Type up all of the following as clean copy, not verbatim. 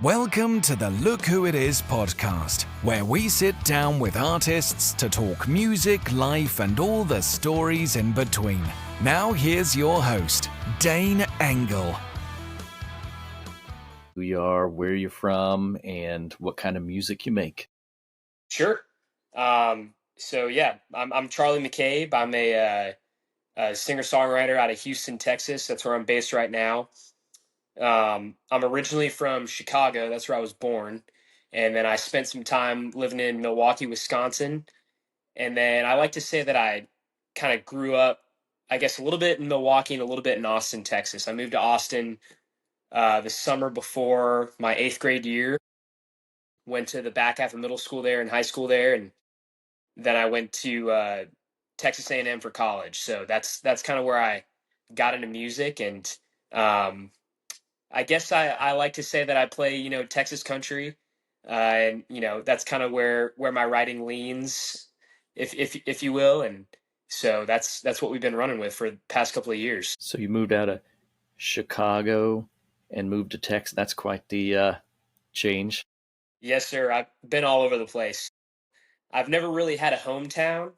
Welcome to the Look Who It Is podcast, where we sit down with artists to talk music, life, and all the stories in between. Now here's your host, Dane Engel. Who you are, where you're from, and what kind of music you make. Sure. I'm Charlie McCabe. I'm a singer-songwriter out of Houston, Texas. That's where I'm based right now. I'm originally from Chicago. That's where I was born. And then I spent some time living in Milwaukee, Wisconsin. And then I like to say that I kind of grew up, I guess, a little bit in Milwaukee and a little bit in Austin, Texas. I moved to Austin the summer before my 8th grade year. Went to the back half of middle school there and high school there, and then I went to Texas A&M for college. So that's kind of where I got into music, and um, I guess I like to say that I play Texas country, and that's kind of where my writing leans, if you will, and so that's what we've been running with for the past couple of years. So you moved out of Chicago and moved to Texas. That's quite the change. Yes, sir. I've been all over the place. I've never really had a hometown,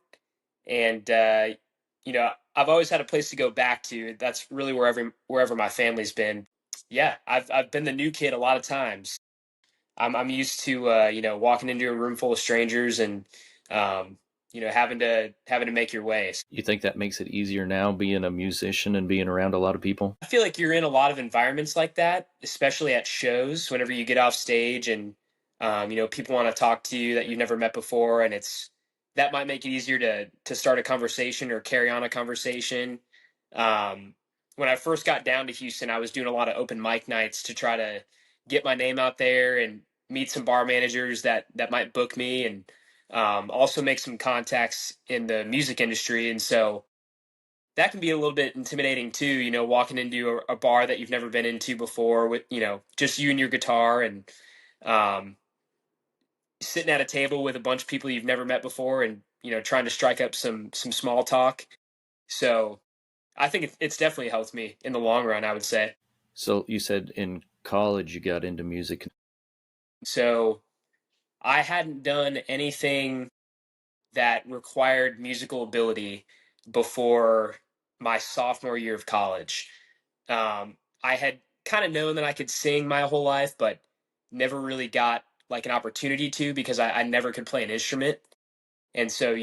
and I've always had a place to go back to. That's really wherever my family's been. Yeah, I've been the new kid a lot of times. I'm used to walking into a room full of strangers and having to make your way. You think that makes it easier now being a musician and being around a lot of people? I feel like you're in a lot of environments like that, especially at shows. Whenever you get off stage and people want to talk to you that you've never met before, and that might make it easier to start a conversation or carry on a conversation. When I first got down to Houston, I was doing a lot of open mic nights to try to get my name out there and meet some bar managers that might book me, and also make some contacts in the music industry. And so that can be a little bit intimidating too, walking into a bar that you've never been into before with, just you and your guitar, and um, sitting at a table with a bunch of people you've never met before, and trying to strike up some small talk. So I think it's definitely helped me in the long run, I would say. So you said in college you got into music. So I hadn't done anything that required musical ability before my sophomore year of college. I had kind of known that I could sing my whole life, but never really got like an opportunity to, because I never could play an instrument. And so,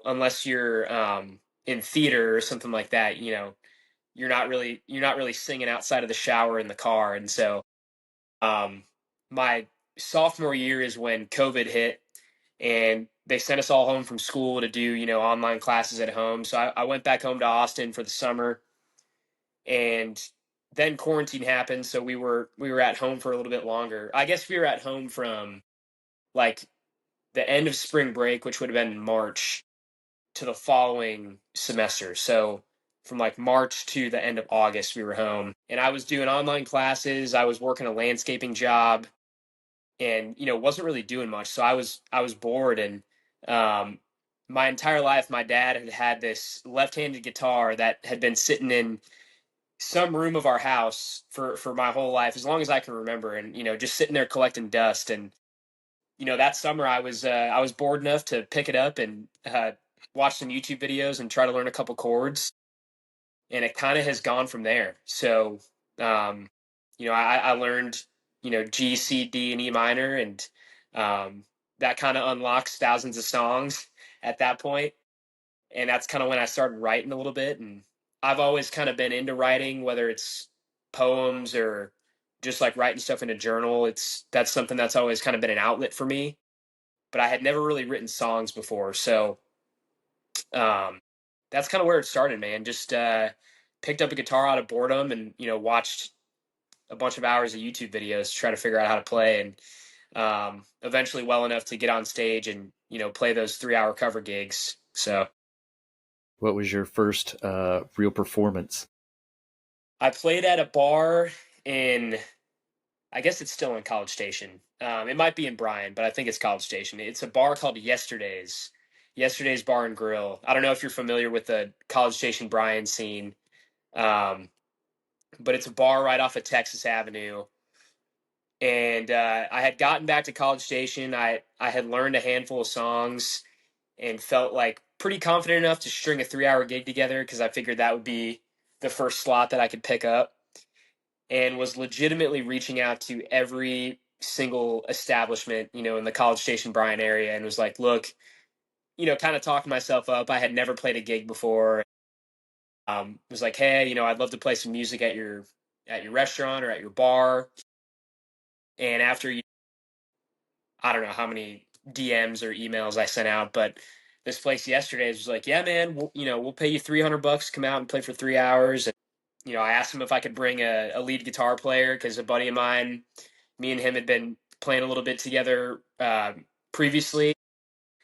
unless you're in theater or something like that, you're not really singing outside of the shower in the car. And so, my sophomore year is when COVID hit, and they sent us all home from school to do online classes at home. So I went back home to Austin for the summer, and then quarantine happened. So we were at home for a little bit longer. I guess we were at home from like the end of spring break, which would have been in March, to the following semester. So from like March to the end of August, we were home, and I was doing online classes. I was working a landscaping job, and wasn't really doing much. So I was bored, and um, my entire life, my dad had this left-handed guitar that had been sitting in some room of our house for my whole life, as long as I can remember, and just sitting there collecting dust. And that summer I was bored enough to pick it up and watch some YouTube videos and try to learn a couple chords, and it kind of has gone from there. So um, I learned G, C, D, and E minor, and that kind of unlocks thousands of songs at that point. And that's kind of when I started writing a little bit. And I've always kind of been into writing, whether it's poems or just like writing stuff in a journal. That's something that's always kind of been an outlet for me. But I had never really written songs before, so um, that's kind of where it started, man. Just picked up a guitar out of boredom, and watched a bunch of hours of YouTube videos to try to figure out how to play, and eventually well enough to get on stage and play those 3-hour cover gigs. So What was your first real performance? I played at a bar in, I guess it's still in College Station. It might be in Bryan, but I think it's College Station. It's a bar called Yesterday's Bar and Grill. I don't know if you're familiar with the College Station Bryan scene, um, but it's a bar right off of Texas Avenue. And I had gotten back to College Station. I had learned a handful of songs and felt like pretty confident enough to string a 3 hour gig together because I figured that would be the first slot that I could pick up, and was legitimately reaching out to every single establishment, in the College Station Bryan area, and was like, look, kind of talking myself up. I had never played a gig before. Was like, hey, I'd love to play some music at your restaurant or at your bar. And after I don't know how many DMs or emails I sent out, but this place yesterday was like, yeah, man, we'll pay you $300 to come out and play for 3 hours. And, I asked him if I could bring a lead guitar player because a buddy of mine, me and him had been playing a little bit together previously.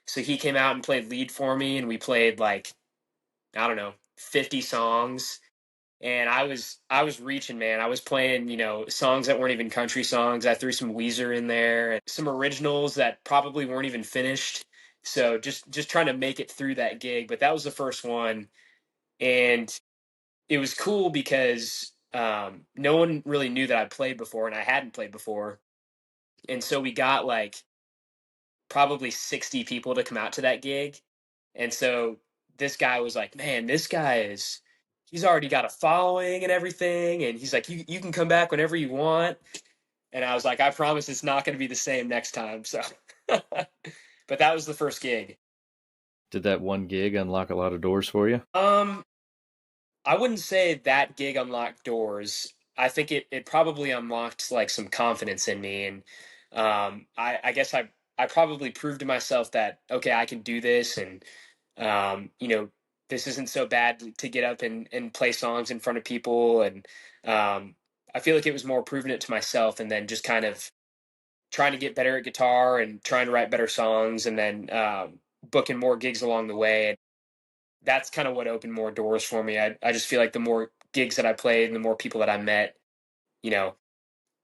So he came out and played lead for me, and we played like, I don't know, 50 songs. And I was reaching, man. I was playing, songs that weren't even country songs. I threw some Weezer in there and some originals that probably weren't even finished. So just trying to make it through that gig. But that was the first one, and it was cool because no one really knew that I played before, and I hadn't played before. And so we got like probably 60 people to come out to that gig. And so this guy was like, man, this guy he's already got a following and everything. And he's like, you can come back whenever you want. And I was like, I promise it's not going to be the same next time. So, but that was the first gig. Did that one gig unlock a lot of doors for you? Um, I wouldn't say that gig unlocked doors. I think it probably unlocked like some confidence in me. And I guess I probably proved to myself that, okay, I can do this. And um, you know, this isn't so bad to get up and play songs in front of people. And I feel like it was more proving it to myself and then just kind of trying to get better at guitar and trying to write better songs and then booking more gigs along the way. And that's kind of what opened more doors for me. I just feel like the more gigs that I played and the more people that I met, you know,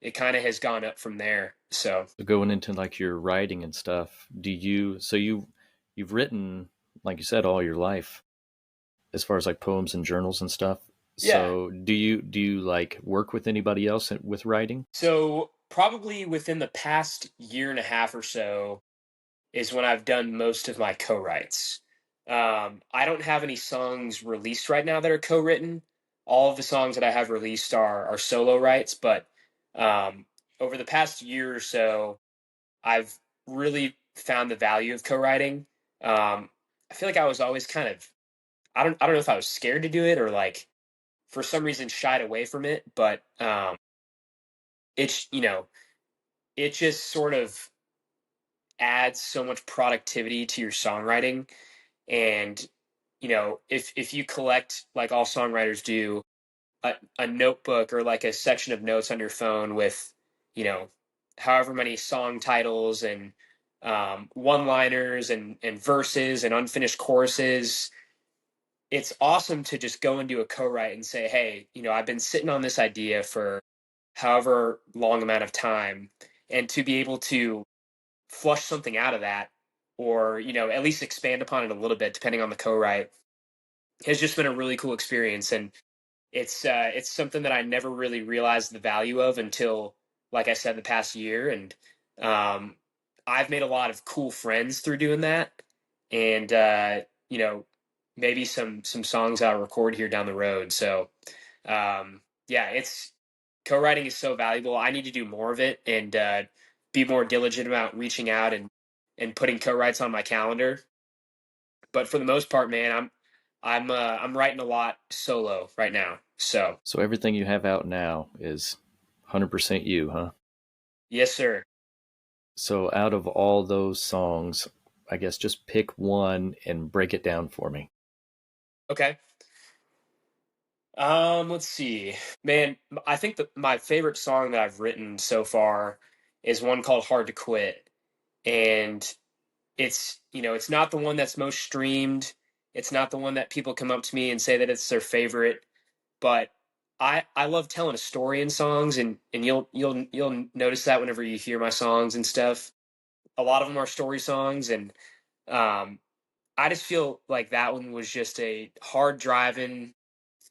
it kind of has gone up from there. So So going into like your writing and stuff, you've written, like you said, all your life as far as like poems and journals and stuff. yeah. So do you like work with anybody else with writing? So probably within the past year and a half or so, is when I've done most of my co-writes. I don't have any songs released right now that are co-written. All of the songs that I have released are solo writes, but um, over the past year or so, I've really found the value of co-writing. I feel like I was always kind of I don't know if I was scared to do it or like for some reason shied away from it, but it's it just sort of adds so much productivity to your songwriting. And if you collect like all songwriters do a notebook or like a section of notes on your phone with you know however many song titles and one liners and verses and unfinished choruses, it's awesome to just go into a co-write and say, hey, I've been sitting on this idea for however long amount of time, and to be able to flush something out of that, or at least expand upon it a little bit depending on the co-write, has just been a really cool experience. And it's something that I never really realized the value of until, like I said, the past year. And um, I've made a lot of cool friends through doing that, and you know maybe some songs I'll record here down the road. So yeah, it's co-writing is so valuable. I need to do more of it and be more diligent about reaching out and putting co-writes on my calendar. But for the most part, man, I'm writing a lot solo right now. So So everything you have out now is 100% you, huh? yes, sir. So out of all those songs, I guess just pick one and break it down for me. Okay. Let's see. Man, I think that my favorite song that I've written so far is one called Hard to Quit. And it's not the one that's most streamed. It's not the one that people come up to me and say that it's their favorite, but I love telling a story in songs, and you'll notice that whenever you hear my songs and stuff. A lot of them are story songs, and um I just feel like that one was just a hard driving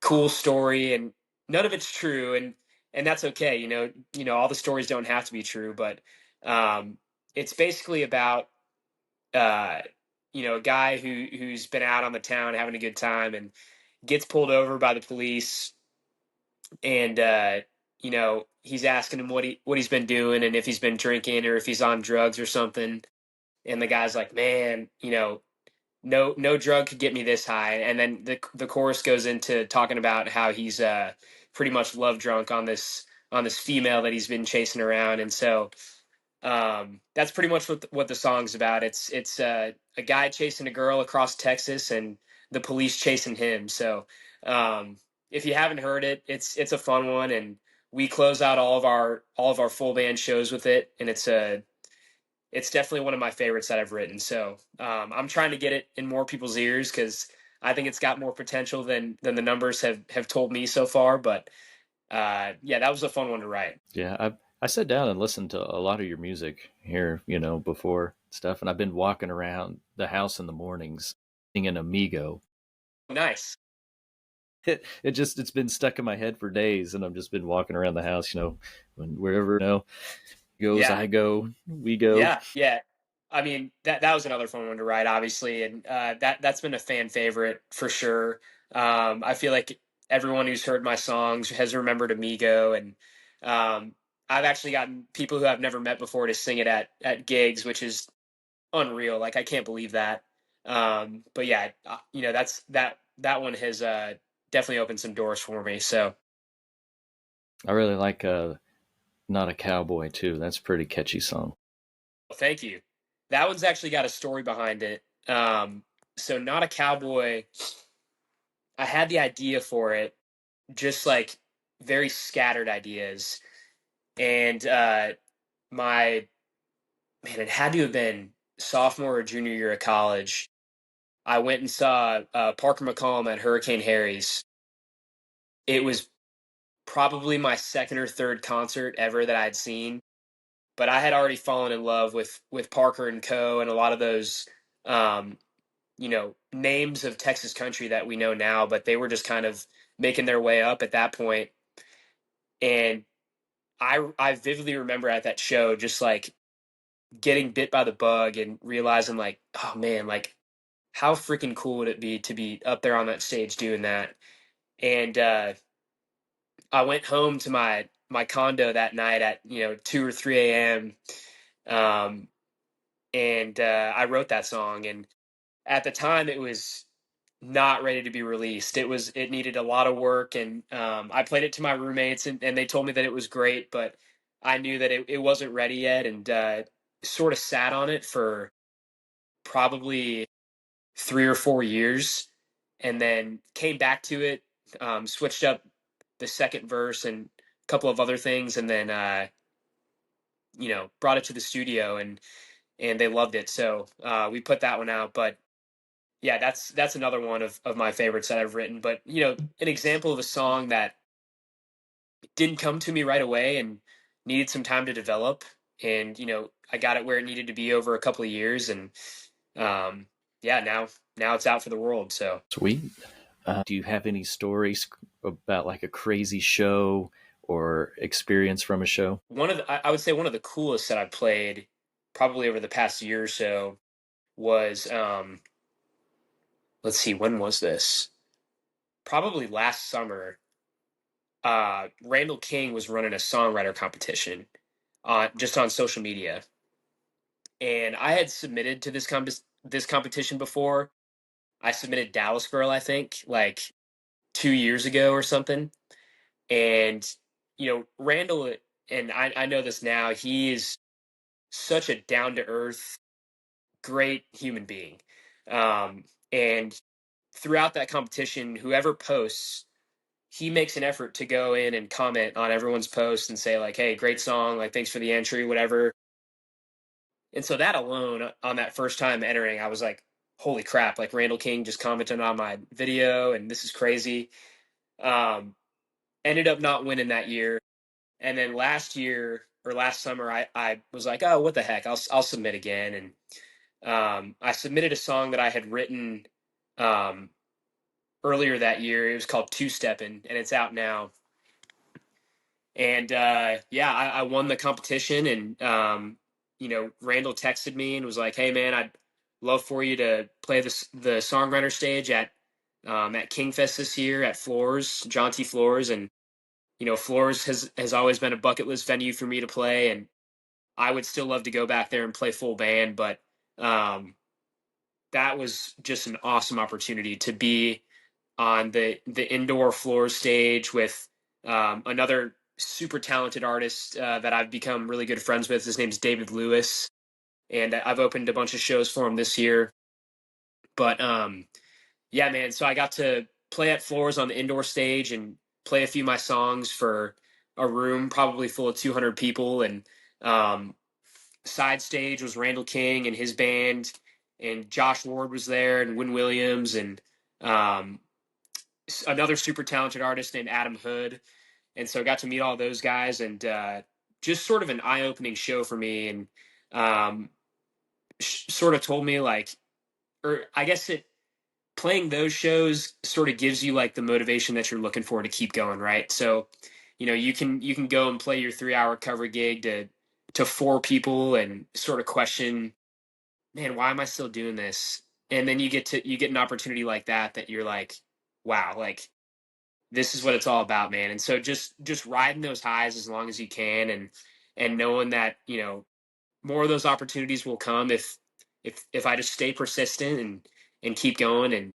cool story, and none of it's true. And and that's okay. All the stories don't have to be true, but um, it's basically about uh, a guy who's been out on the town having a good time and gets pulled over by the police, and he's asking him what he's been doing and if he's been drinking or if he's on drugs or something. And the guy's like, man, no drug could get me this high. And then the chorus goes into talking about how he's pretty much love drunk on this female that he's been chasing around. And so that's pretty much what the song's about. It's a guy chasing a girl across Texas and the police chasing him. So um, if you haven't heard it, it's a fun one, and we close out all of our full band shows with it, and it's definitely one of my favorites that I've written. So I'm trying to get it in more people's ears because I think it's got more potential than the numbers have told me so far. But yeah, that was a fun one to write. Yeah, I sat down and listened to a lot of your music here, before stuff, and I've been walking around the house in the mornings singing Amigo. Nice. It's been stuck in my head for days, and I've just been walking around the house, wherever goes, Yeah. I go, we go. Yeah. I mean, that was another fun one to write, obviously, and that's been a fan favorite for sure. I feel like everyone who's heard my songs has remembered Amigo, and um, I've actually gotten people who I've never met before to sing it at gigs, which is unreal. Like, I can't believe that. But yeah, that one has definitely opened some doors for me. So I really like Not a Cowboy too. That's a pretty catchy song. thank you. That one's actually got a story behind it. So Not a Cowboy, I had the idea for it, just like very scattered ideas. And my man, it had to have been sophomore or junior year of college. I went and saw Parker McCollum at Hurricane Harry's. It was probably my second or third concert ever that I'd seen, but I had already fallen in love with Parker and Co. and a lot of those um, names of Texas country that we know now, but they were just kind of making their way up at that point. And I vividly remember at that show just like getting bit by the bug and realizing like, oh man, like how freaking cool would it be to be up there on that stage doing that? And I went home to my condo that night at 2 or 3 a.m. Um, and I wrote that song. And at the time, it was not ready to be released. It needed a lot of work, and I played it to my roommates, and they told me that it was great, but I knew that it wasn't ready yet, and sort of sat on it for probably 3 or 4 years, and then came back to it, switched up the second verse and a couple of other things, and then brought it to the studio, and they loved it. So we put that one out, but yeah, that's another one of my favorites that I've written. But an example of a song that didn't come to me right away and needed some time to develop, and I got it where it needed to be over a couple of years, and yeah, now it's out for the world. So Sweet. Do you have any stories about like a crazy show or experience from a show? I would say one of the coolest that I've played probably over the past year or so was let's see, when was this? Probably last summer. Randall King was running a songwriter competition on social media, and I had submitted to this competition before. I submitted Dallas Girl, I think, like 2 years ago or something. And Randall, and I know this now. He is such a down to earth, great human being. And throughout that competition, whoever posts, he makes an effort to go in and comment on everyone's posts and say like, "Hey, great song! Like, thanks for the entry, whatever." And so that alone, on that first time entering, I was like, "Holy crap!" Like Randall King just commented on my video, and this is crazy. Um, Ended up not winning that year, and then last year or last summer, I was like, "Oh, what the heck? I'll submit again." And I submitted a song that I had written um, earlier that year. It was called Two Steppin', and it's out now. And yeah, I won the competition, and Randall texted me and was like, "Hey man, I'd love for you to play the songwriter stage at Kingfest this year at Floors, John T. Floors." And Floors has always been a bucket list venue for me to play, and I would still love to go back there and play full band, but um, that was just an awesome opportunity to be on the indoor floor stage with another super talented artist that I've become really good friends with. His name's David Lewis, and I've opened a bunch of shows for him this year. But yeah, man, so I got to play at Floors on the indoor stage and play a few of my songs for a room probably full of 200 people. And um, side stage was Randall King and his band, and Josh Ward was there, and Wynn Williams, and um, another super talented artist named Adam Hood. And so I got to meet all those guys, and just sort of an eye opening show for me. And um, sort of told me like, or I guess playing those shows sort of gives you like the motivation that you're looking for to keep going, right? So, you can go and play your 3 hour cover gig to four people and sort of question, man, why am I still doing this? And then you get an opportunity like that you're like, wow, like this is what it's all about, man. And so just riding those highs as long as you can, and knowing that, more of those opportunities will come if I just stay persistent and keep going. And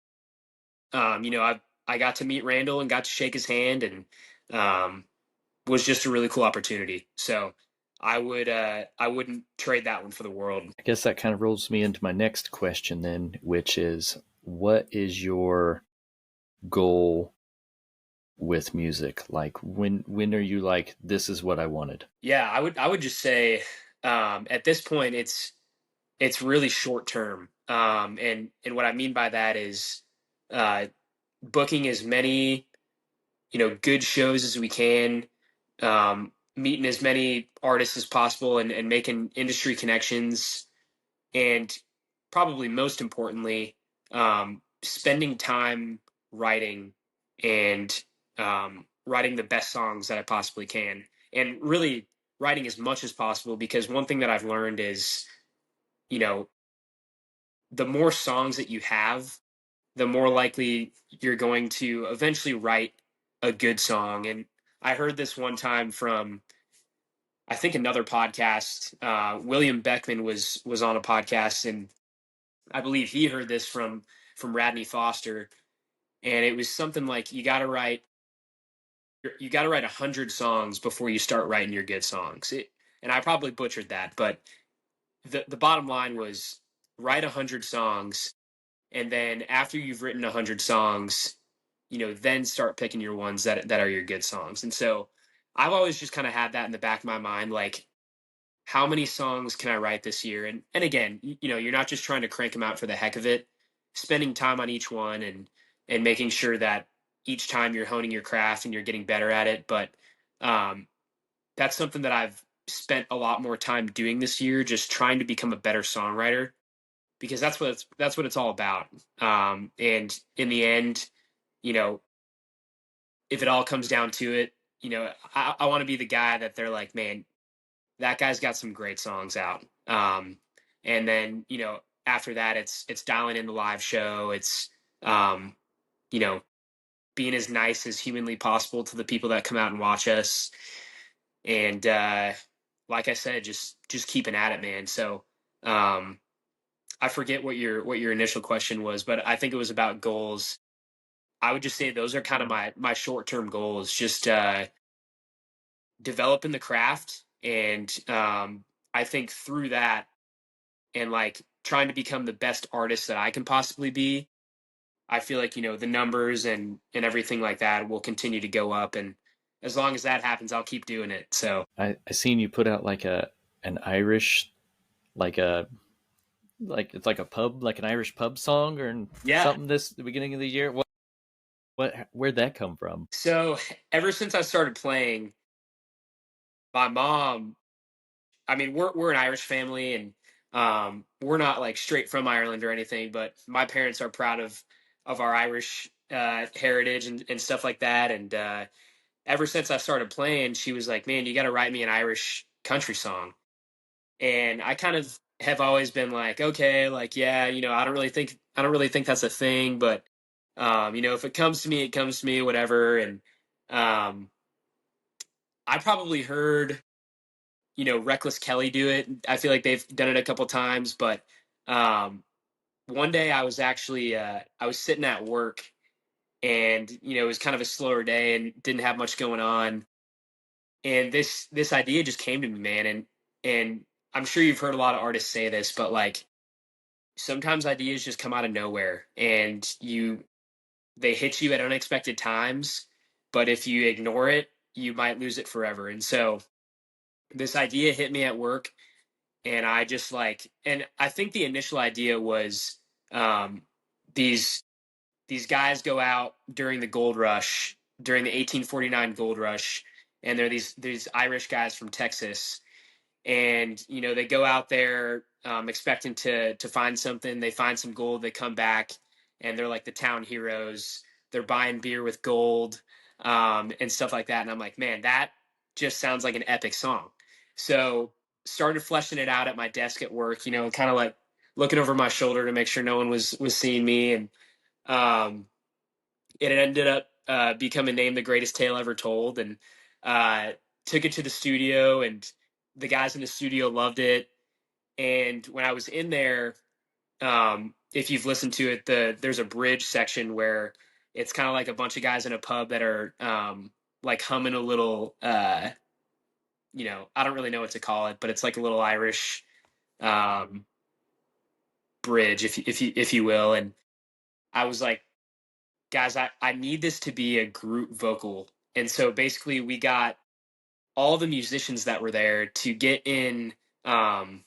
I got to meet Randall and got to shake his hand, and um was just a really cool opportunity. So I wouldn't trade that one for the world. I guess that kind of rolls me into my next question then, which is, what is your goal with music? Like, when are you like, this is what I wanted? Yeah, I would just say at this point it's really short term. And what I mean by that is uh, booking as many good shows as we can, meeting as many artists as possible, and making industry connections, and probably most importantly, spending time writing and writing the best songs that I possibly can, and really writing as much as possible. Because one thing that I've learned is, you know, the more songs that you have, the more likely you're going to eventually write a good song. And I heard this one time from, I think, another podcast. William Beckman was on a podcast, and I believe he heard this from Radney Foster, and it was something like you got to write 100 songs before you start writing your good songs. And I probably butchered that, but the bottom line was write 100 songs, and then after you've written 100 songs, then start picking your ones that are your good songs. And so I've always just kind of had that in the back of my mind, like, how many songs can I write this year? And again, you're not just trying to crank them out for the heck of it. Spending time on each one, and making sure that each time you're honing your craft and you're getting better at it. But um, that's something that I've spent a lot more time doing this year, just trying to become a better songwriter, because that's what it's all about. And in the end, you know, if it all comes down to it, I want to be the guy that they're like, man, that guy's got some great songs out. And then, after that, it's dialing in the live show. It's, um, you know, being as nice as humanly possible to the people that come out and watch us. And, like I said, just keeping at it, man. So, I forget what your initial question was, but I think it was about goals. I would just say those are kind of my short-term goals, just, developing the craft. And, I think through that, and like trying to become the best artist that I can possibly be, I feel like, the numbers and everything like that will continue to go up. And as long as that happens, I'll keep doing it. So I seen you put out like an Irish, like a, like it's like a pub, like an Irish pub song or yeah. something this the beginning of the year. Where'd that come from? So ever since I started playing, my mom, I mean, we're an Irish family, and we're not like straight from Ireland or anything, but my parents are proud of our Irish heritage and stuff like that. And ever since I started playing, she was like, "Man, you got to write me an Irish country song." And I kind of have always been like, "Okay, like yeah, I don't really think that's a thing, but if it comes to me, it comes to me, whatever." And um, I probably heard Reckless Kelly do it. I feel like they've done it a couple times, but um, one day I was sitting at work, and it was kind of a slower day and didn't have much going on, and this idea just came to me, man. And I'm sure you've heard a lot of artists say this, but like sometimes ideas just come out of nowhere, and they hit you at unexpected times, but if you ignore it, you might lose it forever. And so this idea hit me at work, and I just like, and I think the initial idea was um these these guys go out during the gold rush, during the 1849 gold rush, and they're these Irish guys from Texas, and they go out there expecting to find something. They find some gold. They come back, and they're like the town heroes. They're buying beer with gold, and stuff like that. And I'm like, man, that just sounds like an epic song. So started fleshing it out at my desk at work. Kind of like looking over my shoulder to make sure no one was seeing me. And um, it ended up becoming named the greatest tale ever told, and uh, took it to the studio, and the guys in the studio loved it. And when I was in there, if you've listened to it, there's a bridge section where it's kind of like a bunch of guys in a pub that are like humming a little I don't really know what to call it, but it's like a little Irish um, bridge, if you will. And I was like, guys, I need this to be a group vocal. And so basically we got all the musicians that were there to get in, um,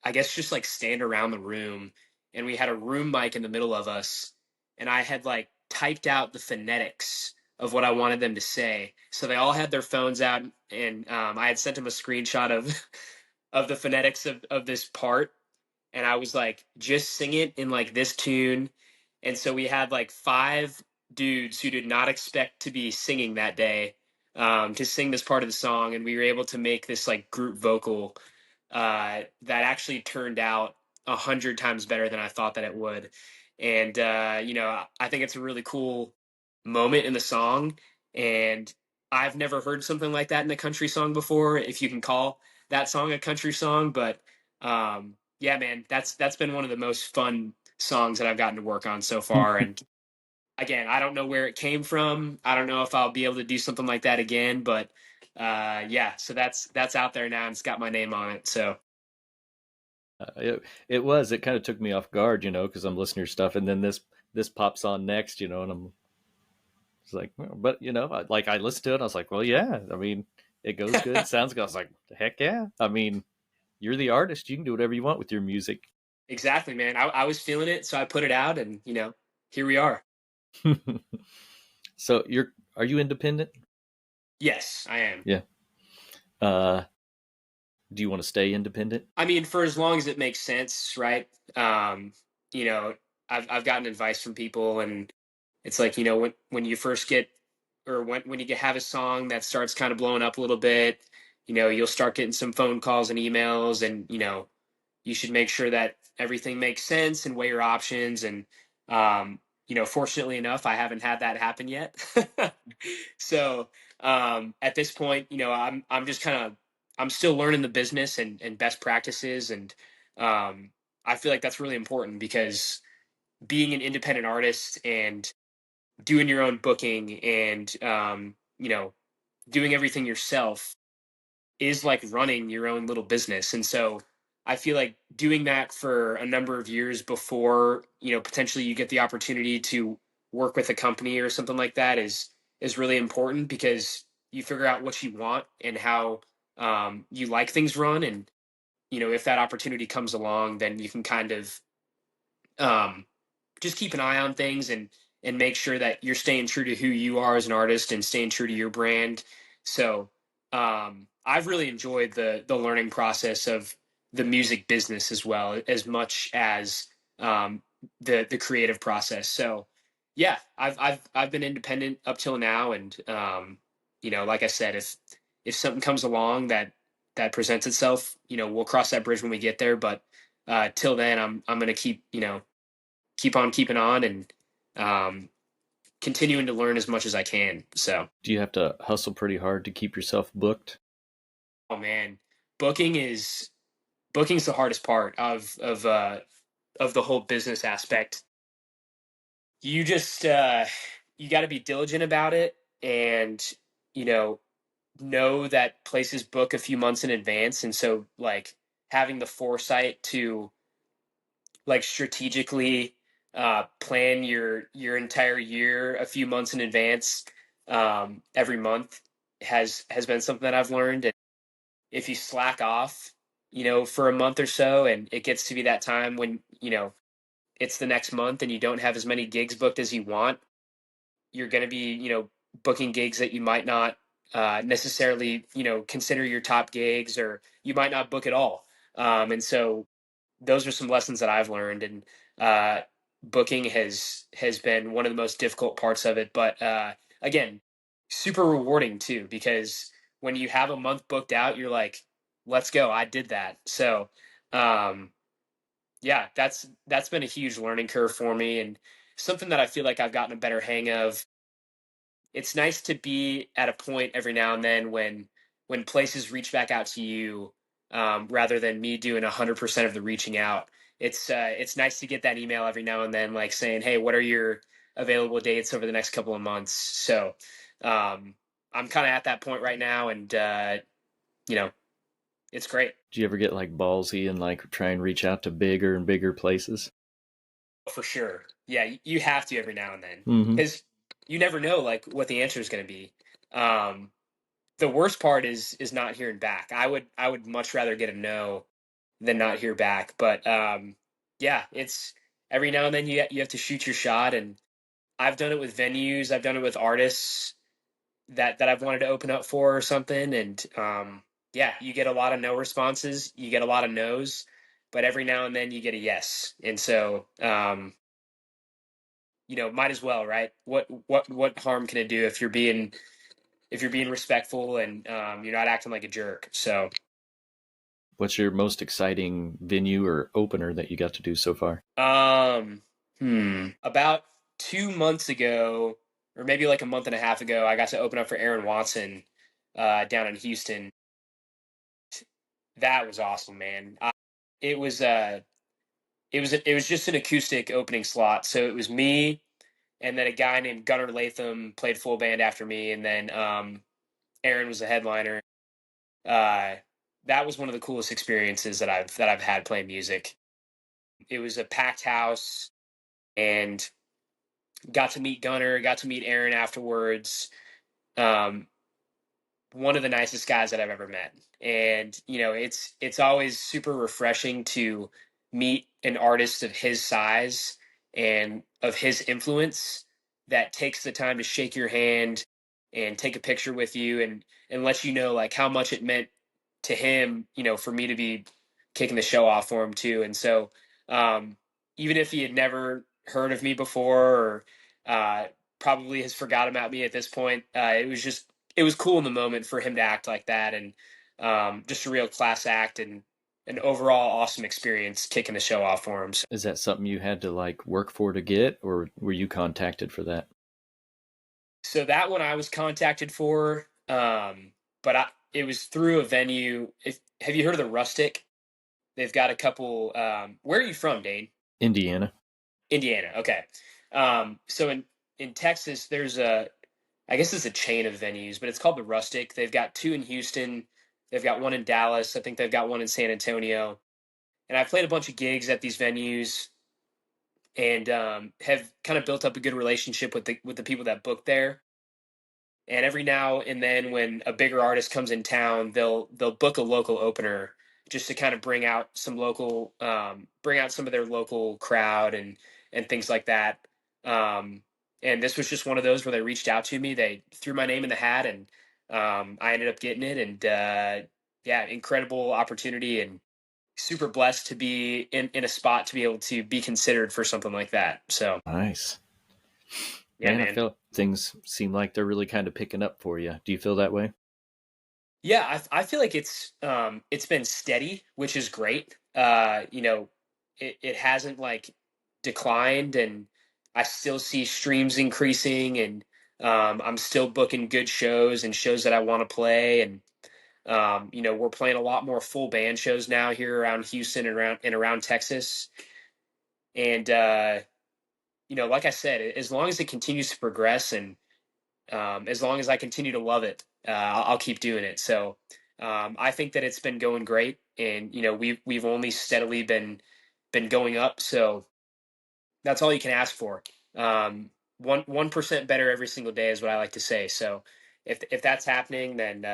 I guess just like stand around the room. And we had a room mic in the middle of us. And I had like typed out the phonetics of what I wanted them to say. So they all had their phones out, and I had sent them a screenshot of of the phonetics of this part, and I was like, just sing it in like this tune. And so we had like five dudes who did not expect to be singing that day, to sing this part of the song, and we were able to make this like group vocal that actually turned out 100 times better than I thought that it would. And I think it's a really cool moment in the song, and I've never heard something like that in a country song before, if you can call that song a country song. But yeah, man, that's been one of the most fun songs that I've gotten to work on so far. And again, I don't know where it came from. I don't know if I'll be able to do something like that again, but yeah, so that's out there now, and it's got my name on it. So It kind of took me off guard, because I'm listening to your stuff, and then this pops on next, and I'm it's like, well, but I listened to it, and I was like, well, yeah, I mean, it goes good, sounds good. I was like, heck yeah, I mean, you're the artist, you can do whatever you want with your music. exactly, man. I was feeling it, so I put it out, and here we are. So are you independent? Yes, I am. Yeah. Uh, do you want to stay independent? I mean, for as long as it makes sense, right? You know, I've gotten advice from people, and it's like, when you first get, or when you have a song that starts kind of blowing up a little bit, you'll start getting some phone calls and emails, and you should make sure that everything makes sense and weigh your options. And fortunately enough, I haven't had that happen yet. So at this point, I'm just kind of, I'm still learning the business and best practices. And I feel like that's really important, because being an independent artist and doing your own booking, and doing everything yourself is like running your own little business. And so I feel like doing that for a number of years before, potentially you get the opportunity to work with a company or something like that is really important, because you figure out what you want and how you like things run. And if that opportunity comes along, then you can kind of um, just keep an eye on things, and make sure that you're staying true to who you are as an artist and staying true to your brand. So I've really enjoyed the learning process of the music business as well, as much as the creative process. So Yeah, I've been independent up till now, and like I said, if something comes along that presents itself, we'll cross that bridge when we get there. But till then, I'm gonna keep on keeping on, and um, continuing to learn as much as I can. So, Do you have to hustle pretty hard to keep yourself booked? oh man, booking is booking's the hardest part of the whole business aspect. You just you got to be diligent about it, and you know that places book a few months in advance, and so like having the foresight to like strategically plan your entire year a few months in advance, every month has been something that I've learned. And if you slack off, for a month or so, and it gets to be that time when it's the next month and you don't have as many gigs booked as you want, you're going to be booking gigs that you might not necessarily consider your top gigs, or you might not book at all. And so those are some lessons that I've learned, and uh, booking has been one of the most difficult parts of it. But again, super rewarding too, because when you have a month booked out, you're like, "Let's go! I did that." So um, yeah, that's been a huge learning curve for me, and something that I feel like I've gotten a better hang of. It's nice to be at a point every now and then when places reach back out to you, rather than me doing 100% of the reaching out. It's nice to get that email every now and then, like saying, "Hey, what are your available dates over the next couple of months?" So I'm kind of at that point right now, and you know, it's great. Do you ever get like ballsy and like try and reach out to bigger and bigger places? For sure. Yeah, you have to every now and then, Mm-hmm. because you never know like what the answer is going to be. Um, the worst part is not hearing back. I would much rather get a no than not hear back. But yeah, it's every now and then you have to shoot your shot, and I've done it with venues, I've done it with artists that I've wanted to open up for or something, and yeah, you get a lot of no responses, you get a lot of no's, but every now and then you get a yes, and so might as well, right? What harm can it do if you're being respectful, and you're not acting like a jerk? So What's your most exciting venue or opener that you got to do so far? About 2 months ago, or maybe like a month and a half ago, I got to open up for Aaron Watson down in Houston. That was awesome, man. It was it was just an acoustic opening slot, so it was me, and then a guy named Gunnar Latham played full band after me, and then Aaron was the headliner. Uh, that was one of the coolest experiences that I've had playing music. It was a packed house, and got to meet Gunnar, got to meet Aaron afterwards. Um, One of the nicest guys that I've ever met. And it's always super refreshing to meet an artist of his size and of his influence that takes the time to shake your hand and take a picture with you, and let you know like how much it meant to him, for me to be kicking the show off for him too. And so um even if he had never heard of me before, or probably has forgot about me at this point, it was cool in the moment for him to act like that, and just a real class act, and an overall awesome experience kicking the show off for him. Is that something you had to like work for to get, or were you contacted for that? So that one I was contacted for, but it was through a venue. Have you heard of the Rustic? They've got a couple. Where are you from, Dane? Indiana. Indiana. Okay. So in Texas, there's I guess it's a chain of venues, but it's called the Rustic. They've got two in Houston. They've got one in Dallas. I think they've got one in San Antonio. And I've played a bunch of gigs at these venues, and have kind of built up a good relationship with the people that book there. And every now and then, when a bigger artist comes in town, they'll book a local opener just to kind of bring out some of their local crowd, and things like that. Um, and this was just one of those where they reached out to me. They threw my name in the hat, and I ended up getting it. And yeah, incredible opportunity, and super blessed to be in a spot to be able to be considered for something like that. So Nice. Yeah, Man, I man. feel things seem like they're really kind of picking up for you. Do you feel that way? Yeah, I feel like it's been steady, which is great. It hasn't like declined, and I still see streams increasing, and I'm still booking good shows and shows that I want to play, and we're playing a lot more full band shows now here around Houston and around Texas. And like I said, as long as it continues to progress and as long as I continue to love it, I'll keep doing it. So I think that it's been going great, and we've only steadily been going up. So that's all you can ask for. One percent better every single day is what I like to say. So if that's happening, then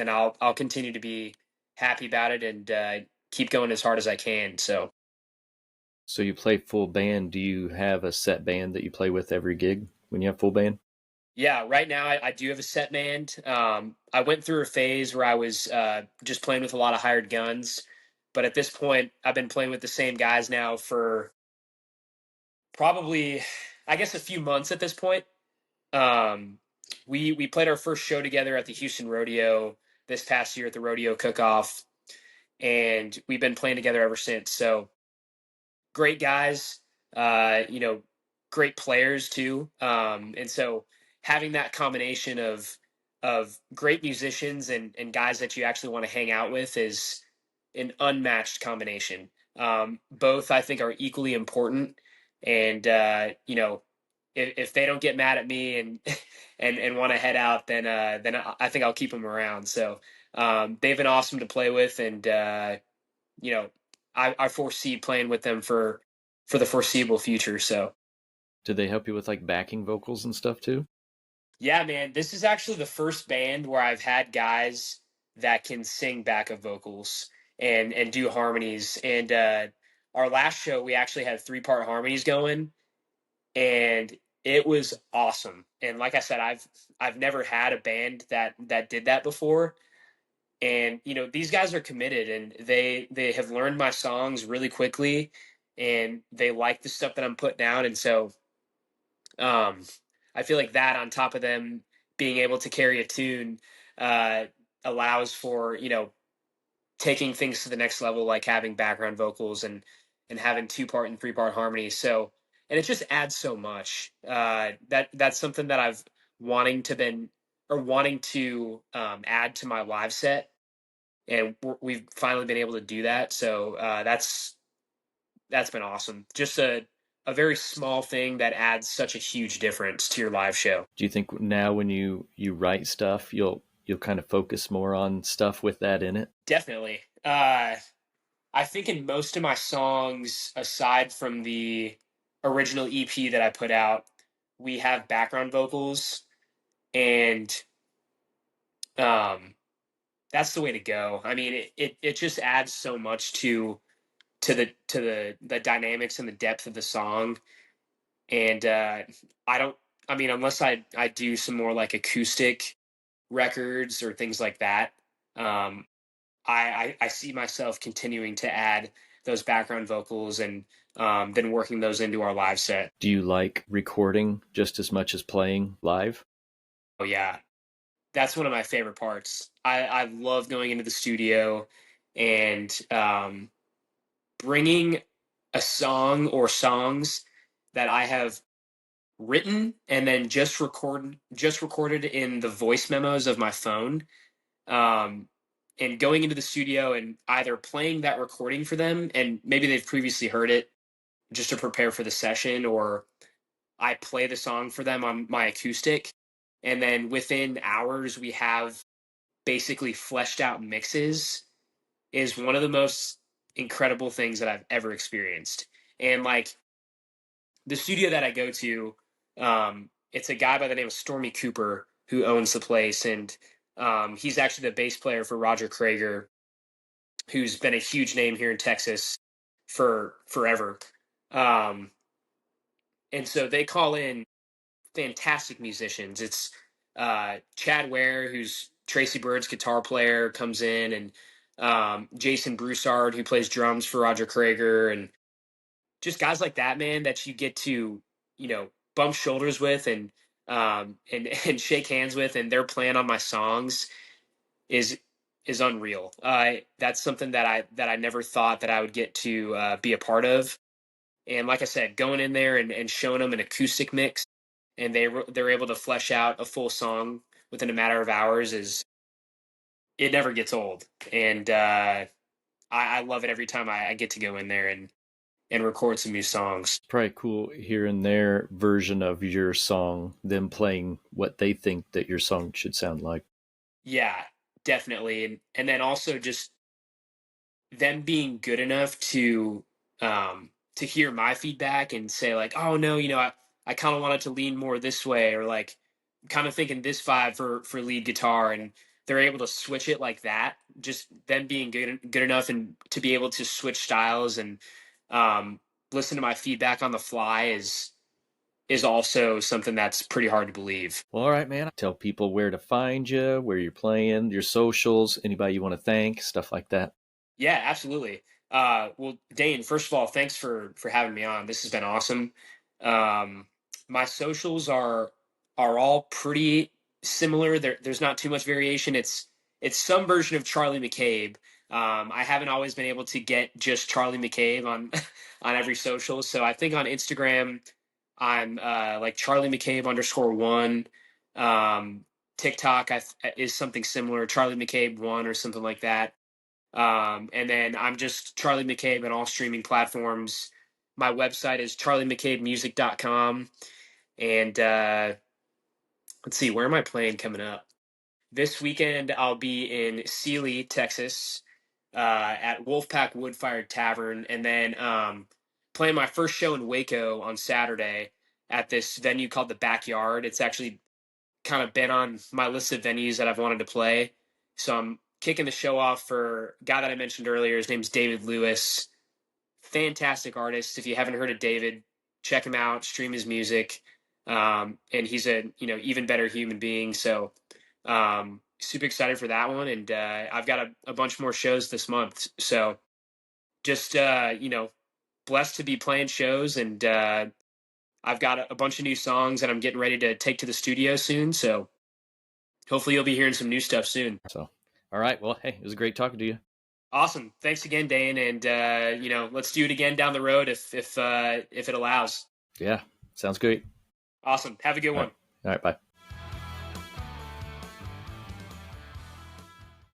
I'll continue to be happy about it and keep going as hard as I can. So So you play full band. Do you have a set band that you play with every gig when you have full band? yeah, right now I do have a set band. I went through a phase where I was just playing with a lot of hired guns, but at this point, I've been playing with the same guys now for probably, I guess, a few months at this point. Um, we played our first show together at the Houston Rodeo this past year at the Rodeo Cook-Off, and we've been playing together ever since. So great guys, uh, you know, great players too. And so having that combination of great musicians and guys that you actually want to hang out with is an unmatched combination. Both I think are equally important, and if they don't get mad at me and and want to head out, then I think I'll keep them around. So they've been awesome to play with, and you know, I foresee playing with them for the foreseeable future. So Do they help you with like backing vocals and stuff too? yeah, man, this is actually the first band where I've had guys that can sing backup vocals and do harmonies. And our last show, we actually had three-part harmonies going, and it was awesome. And like I said, I've never had a band that did that before. And these guys are committed, and they have learned my songs really quickly, and they like the stuff that I'm putting down. And so um I feel like that, on top of them being able to carry a tune, uh allows for taking things to the next level, like having background vocals and having two-part and three-part harmonies. So, and it just adds so much. That's something that I've wanting to add to my live set, and we've finally been able to do that. So that's been awesome. Just a very small thing that adds such a huge difference to your live show. Do you think now when you write stuff, you'll kind of focus more on stuff with that in it? Definitely. I think in most of my songs, aside from the original EP that I put out, we have background vocals, and um, that's the way to go. I mean, it just adds so much to the dynamics and the depth of the song. And I don't, I mean, unless I do some more like acoustic records or things like that, um, I see myself continuing to add those background vocals and then working those into our live set. Do you like recording just as much as playing live? Oh yeah, that's one of my favorite parts. I love going into the studio and bringing a song or songs that I have written and then just recorded in the voice memos of my phone, um, and going into the studio and either playing that recording for them, and maybe they've previously heard it just to prepare for the session, or I play the song for them on my acoustic, and then within hours we have basically fleshed out mixes, is one of the most incredible things that I've ever experienced. And like the studio that I go to, it's a guy by the name of Stormy Cooper who owns the place, and he's actually the bass player for Roger Krager, who's been a huge name here in Texas for forever. Um, and so they call in fantastic musicians. It's Chad Ware, who's Tracy Bird's guitar player, comes in, and Jason Broussard, who plays drums for Roger Krager, and just guys like that, man, that you get to, you know, bump shoulders with and shake hands with, and they're playing on my songs is unreal. That's something that I never thought that I would get to be a part of. And like I said, going in there and showing them an acoustic mix, and they're able to flesh out a full song within a matter of hours is it never gets old. And I love it every time I get to go in there and record some new songs. Probably cool hearing their version of your song, them playing what they think that your song should sound like. Yeah, definitely. And then also just them being good enough to hear my feedback and say like, oh no, I kind of wanted to lean more this way, or like kind of thinking this vibe for lead guitar, and they're able to switch it like that. Just them being good enough and to be able to switch styles and um, listen to my feedback on the fly is also something that's pretty hard to believe. Well, all right, man. Tell people where to find you, where you're playing, your socials, anybody you want to thank, stuff like that. Yeah, absolutely. Well, Dane, first of all, thanks for having me on. This has been awesome. Um, my socials are all pretty similar. There's not too much variation. It's some version of Charlie McCabe. I haven't always been able to get just Charlie McCabe on on every social. So I think on Instagram, I'm like Charlie McCabe _1. TikTok is something similar, Charlie McCabe 1 or something like that. And then I'm just Charlie McCabe on all streaming platforms. My website is charliemccabemusic.com. And let's see, where am I playing coming up? This weekend, I'll be in Sealy, Texas, at Wolfpack Woodfire Tavern. And then playing my first show in Waco on Saturday at this venue called The Backyard. It's actually kind of been on my list of venues that I've wanted to play. So I'm kicking the show off for a guy that I mentioned earlier. His name's David Lewis. Fantastic artist. If you haven't heard of David, check him out, stream his music. And he's a, even better human being. So super excited for that one. And I've got a bunch more shows this month. So just, blessed to be playing shows, and I've got a bunch of new songs that I'm getting ready to take to the studio soon. So hopefully you'll be hearing some new stuff soon. So, all right. Well, hey, it was great talking to you. Awesome. Thanks again, Dane. And, let's do it again down the road if it allows. Yeah, sounds great. Awesome. Have a good one. All right, bye.